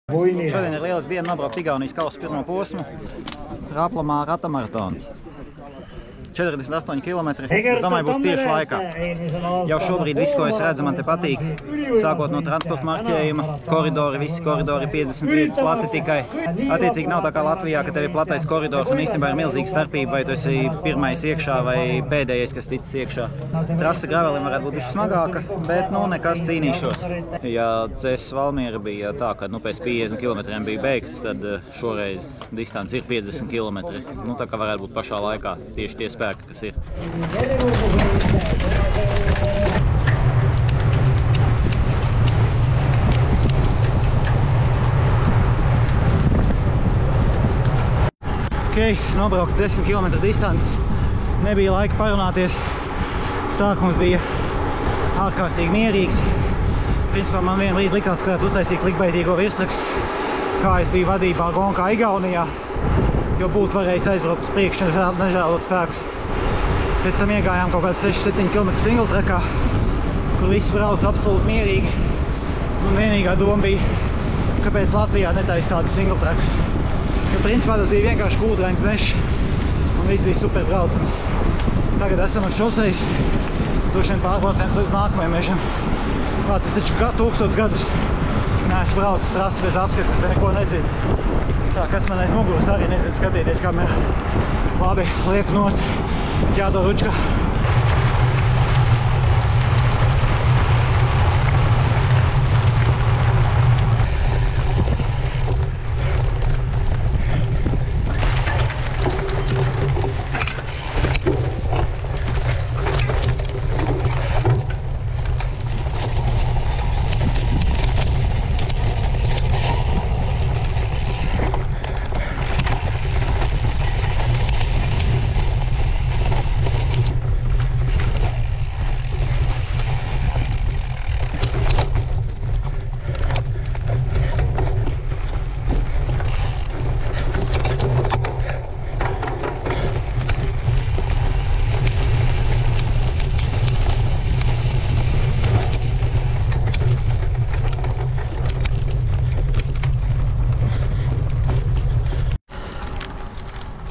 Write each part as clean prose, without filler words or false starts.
Šodien ir lielas diena nobraukt Igaunijas kausa pirmo posmu Raplamā ratamaratonu. 48 km. Es domāju, būs tieši laikā. Jau šobrīd viss, ko es redzu, man te patīk. Sākot no transporta marķējuma, koridori, visi koridori 50 vietas plati tikai. Attiecīgi nav tā kā Latvijā, ka tev ir platais koridors un īstenībā ir milzīga starpība, vai tu esi pirmais iekšā vai pēdējais, kas ticis iekšā. Trase gravelim varētu būt bišķi smagāka, bet nu nekas cīnīšos. Ja CS Valmiera bija tā, ka pēc 50 km bija beigts, tad šoreiz distance ir 50 km. Tā kā varētu būt pašā laikā tieši tie spēki, kas ir. Nobraukt 10 km distances. Nebija laika parunāties. Sākums bija ārkārtīgi mierīgs. Principā man vienu brīdi likās, ka varētu uztaisīt klikbeitīgo virsrakstu, kā es biju vadībā Gonkā Igaunijā, jo būtu varējis aizbraukt uz priekšu, nežēlot spēkus. Pēc tam iegājām kaut kāds 6-7 km singletrekā, kur viss brauc absolūti mierīgi. Un vienīgā doma bija, kāpēc Latvijā netaisa tādu singletrekus. Jo principā tas bija vienkārši kūdrains mežs un viss bija super braucams. Tagad esam uz šosejas, droši vien pārbrauciens līdz nākamajam mežam. Kāds es taču 1000 gadus neesmu braucis trasi bez apskates, te neko nezinu. Tā, kas man aiz muguras arī nezinu skatīties kamerā. Labi, lieku nost, ķēdo ručka.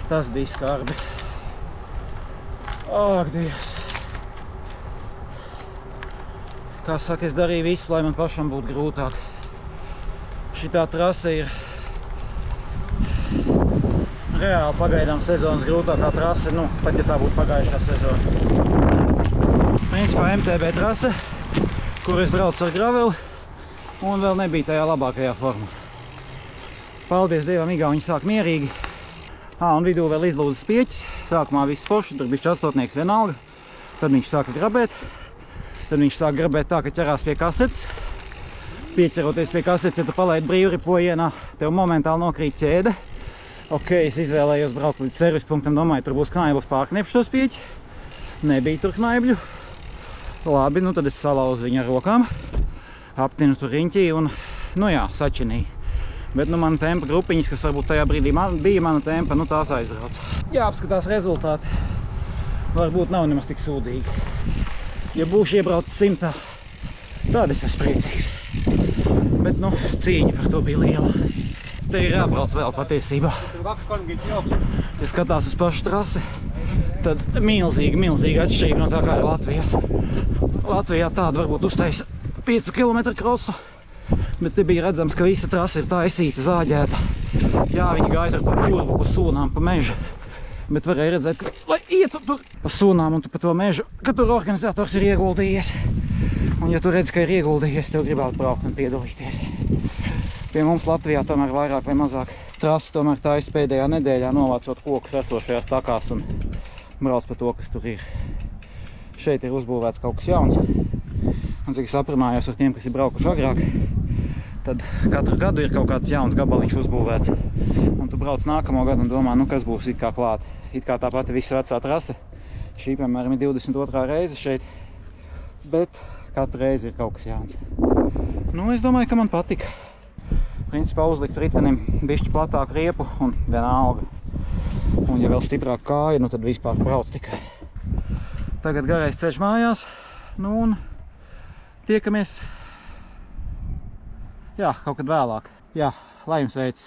Tas bija skarbi. Ak, Dievs! Kā saka, es darīju visu, lai man pašam būtu grūtāk. Šitā trase ir reāli pagaidām sezonas grūtākā trase, pat ja tā būtu pagājušā sezona. Principā MTB trase, kur es braucu ar graveli, un vēl nebija tajā labākajā formā. Paldies Dievam, Igauni sāk mierīgi. Un vidū vēl izlūzas pieķis. Sākumā viss forši, tur bija častotnieks vienalga. Tad viņš sāka grabēt. Tad viņš sāka grabēt tā, ka ķerās pie kasetes. Pieķeroties pie kasetes, ja tu palaidi brīvripojienā, tev momentāli nokrīt ķēde. Es izvēlējos braukt līdz servispunktam, domāju, tur būs knaiblis pārkniepšos pieķi. Nebija tur knaibļu. Labi, tad es salauzu viņu ar rokām. Aptinu tur riņķī un, sačinīju. Bet mana tempa grupiņas, kas varbūt tajā brīdī bija mana tempa, tās aizbrauc. Jāapskatās rezultāti. Varbūt nav nemaz tik sūdīgi. Ja būšu iebraucis 100, tad es esmu priecīgs. Bet, cīņa par to bija liela. Te ir jābrauc vēl patiesībā. Ja skatās uz pašu trasi, tad milzīga atšķirība no tā, kā ir Latvijā. Latvijā tādu varbūt uztaisa 5 km krosu. Bet te bija redzams, ka visa trase ir taisīta, zāģēta. Jā, viņi gaida pa purvu, pa sūnām, pa mežu. Bet varēja redzēt, ka, lai ietu tur pa sūnām un pa to mežu, ka tur organizators ir ieguldījies. Un ja tu redz, ka ir ieguldījies, tev gribētu braukt un piedalīties. Pie mums Latvijā tomēr vairāk vai mazāk trasi tomēr taisa pēdējā nedēļā, novācot kokus esošajās takās un brauc pa to, kas tur ir. Šeit ir uzbūvēts kaut kas jauns. Un cik es aprunājos ar tiem, kas ir braukuši agrāk, tad katru gadu ir kaut kāds jauns gabaliņš uzbūvēts. Un tu brauc nākamo gadu un domā, kas būs it kā klāt. It kā tā pati visa vecā trase. Šī, piemēram, ir 22. reize šeit. Bet katru reizi ir kaut kas jauns. Es domāju, ka man patika. Principā uzlikt ritenim bišķi platāku riepu un vienalga. Un ja vēl stiprāk kāja, tad vispār brauc tikai. Tagad garais ceļš mājās. Un tiekamies, kaut kad vēlāk. Jā, lai jums veids!